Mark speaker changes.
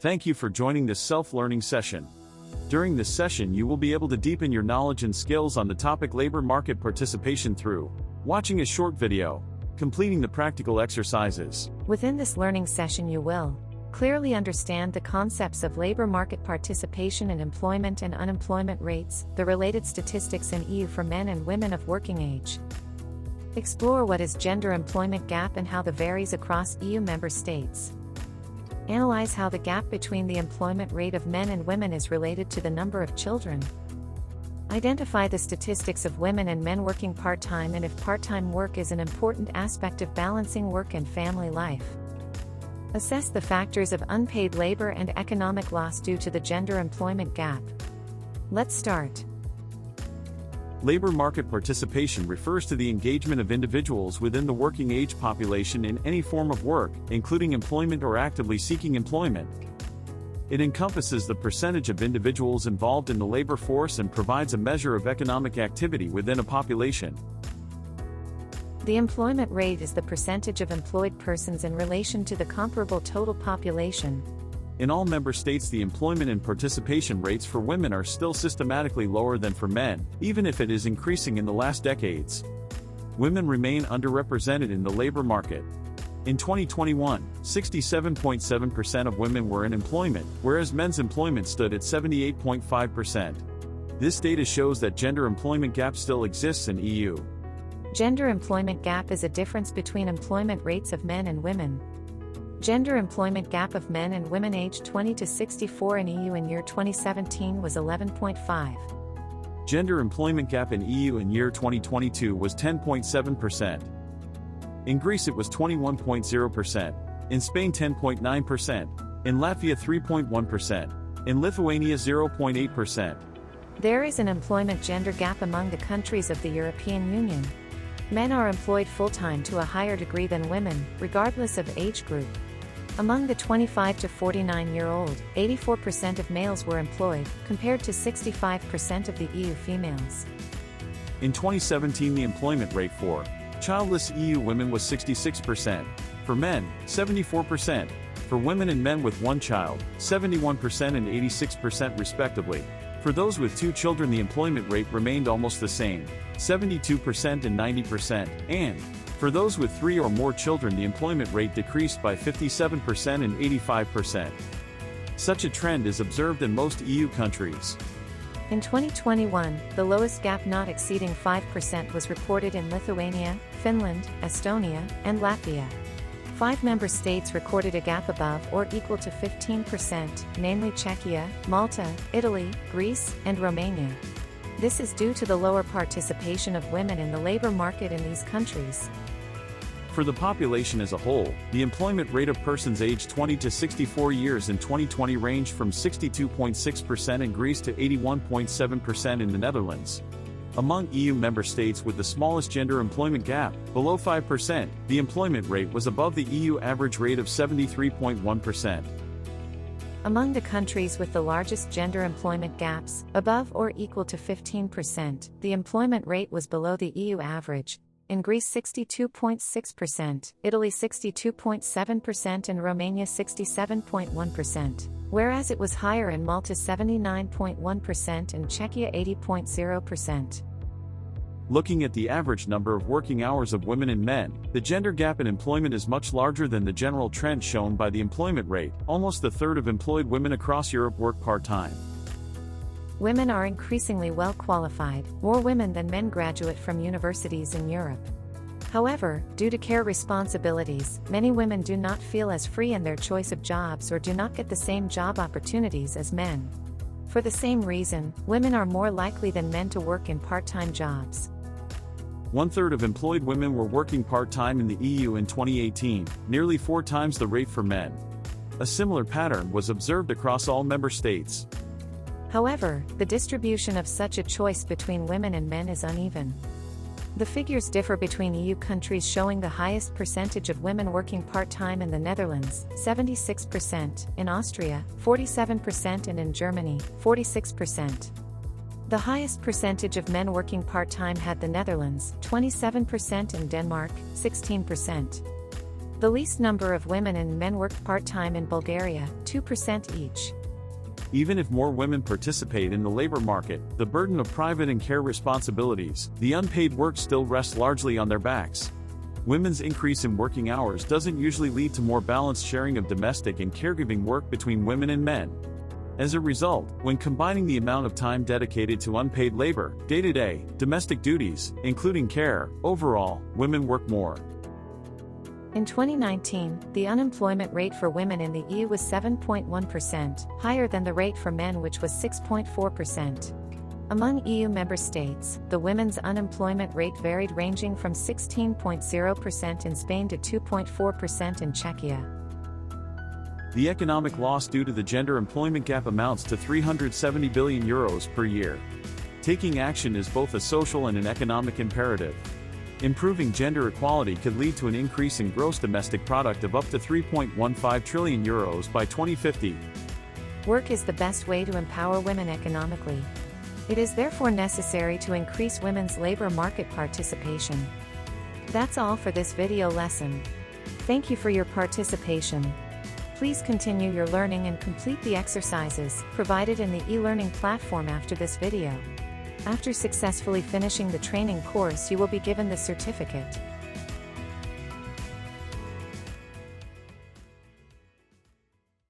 Speaker 1: Thank you for joining this self-learning session. During this session you will be able to deepen your knowledge and skills on the topic labor market participation through watching a short video, completing the practical exercises.
Speaker 2: Within this learning session you will clearly understand the concepts of labor market participation in employment and unemployment rates, the related statistics in EU for men and women of working age. Explore what is gender employment gap and how that varies across EU member states. Analyze how the gap between the employment rate of men and women is related to the number of children. Identify the statistics of women and men working part-time and if part-time work is an important aspect of balancing work and family life. Assess the factors of unpaid labor and economic loss due to the gender employment gap. Let's start.
Speaker 1: Labor market participation refers to the engagement of individuals within the working age population in any form of work, including employment or actively seeking employment. It encompasses the percentage of individuals involved in the labor force and provides a measure of economic activity within a population.
Speaker 2: The employment rate is the percentage of employed persons in relation to the comparable total population.
Speaker 1: In all member states, the employment and participation rates for women are still systematically lower than for men, even if it is increasing in the last decades. Women remain underrepresented in the labor market. In 2021, 67.7% of women were in employment, whereas men's employment stood at 78.5%. This data shows that gender employment gap still exists in EU.
Speaker 2: Gender employment gap is a difference between employment rates of men and women. Gender employment gap of men and women aged 20 to 64 in EU in year 2017 was 11.5.
Speaker 1: Gender employment gap in EU in year 2022 was 10.7%. In Greece it was 21.0%, in Spain 10.9%, in Latvia 3.1%, in Lithuania 0.8%.
Speaker 2: There is an employment gender gap among the countries of the European Union. Men are employed full-time to a higher degree than women, regardless of age group. Among the 25 to 49-year-old, 84% of males were employed, compared to 65% of the EU females.
Speaker 1: In 2017 the employment rate for childless EU women was 66%, for men, 74%, for women and men with one child, 71% and 86% respectively. For those with two children the employment rate remained almost the same, 72% and 90%, and for those with three or more children the employment rate decreased by 57% and 85%. Such a trend is observed in most EU countries.
Speaker 2: In 2021, the lowest gap not exceeding 5% was reported in Lithuania, Finland, Estonia, and Latvia. 5 member states recorded a gap above or equal to 15%, namely Czechia, Malta, Italy, Greece, and Romania. This is due to the lower participation of women in the labor market in these countries.
Speaker 1: For the population as a whole, the employment rate of persons aged 20 to 64 years in 2020 ranged from 62.6% in Greece to 81.7% in the Netherlands. Among EU member states with the smallest gender employment gap, below 5%, the employment rate was above the EU average rate of 73.1%.
Speaker 2: Among the countries with the largest gender employment gaps, above or equal to 15%, the employment rate was below the EU average. In Greece 62.6%, Italy 62.7% and Romania 67.1%, whereas it was higher in Malta 79.1% and Czechia 80.0%.
Speaker 1: Looking at the average number of working hours of women and men, the gender gap in employment is much larger than the general trend shown by the employment rate. Almost a third of employed women across Europe work part-time.
Speaker 2: Women are increasingly well qualified, more women than men graduate from universities in Europe. However, due to care responsibilities, many women do not feel as free in their choice of jobs or do not get the same job opportunities as men. For the same reason, women are more likely than men to work in part-time jobs.
Speaker 1: 1/3 of employed women were working part-time in the EU in 2018, nearly 4 times the rate for men. A similar pattern was observed across all member states.
Speaker 2: However, the distribution of such a choice between women and men is uneven. The figures differ between EU countries, showing the highest percentage of women working part-time in the Netherlands, 76%, in Austria, 47% and in Germany, 46%. The highest percentage of men working part-time had the Netherlands, 27% and Denmark, 16%. The least number of women and men worked part-time in Bulgaria, 2% each.
Speaker 1: Even if more women participate in the labor market, the burden of private and care responsibilities, the unpaid work still rests largely on their backs. Women's increase in working hours doesn't usually lead to more balanced sharing of domestic and caregiving work between women and men. As a result, when combining the amount of time dedicated to unpaid labor, day-to-day, domestic duties, including care, overall, women work more.
Speaker 2: In 2019, the unemployment rate for women in the EU was 7.1%, higher than the rate for men, which was 6.4%. Among EU member states, the women's unemployment rate varied, ranging from 16.0% in Spain to 2.4% in Czechia.
Speaker 1: The economic loss due to the gender employment gap amounts to €370 billion per year. Taking action is both a social and an economic imperative. Improving gender equality could lead to an increase in gross domestic product of up to €3.15 trillion by 2050.
Speaker 2: Work is the best way to empower women economically. It is therefore necessary to increase women's labor market participation. That's all for this video lesson. Thank you for your participation. Please continue your learning and complete the exercises provided in the e-learning platform after this video. After successfully finishing the training course, you will be given the certificate.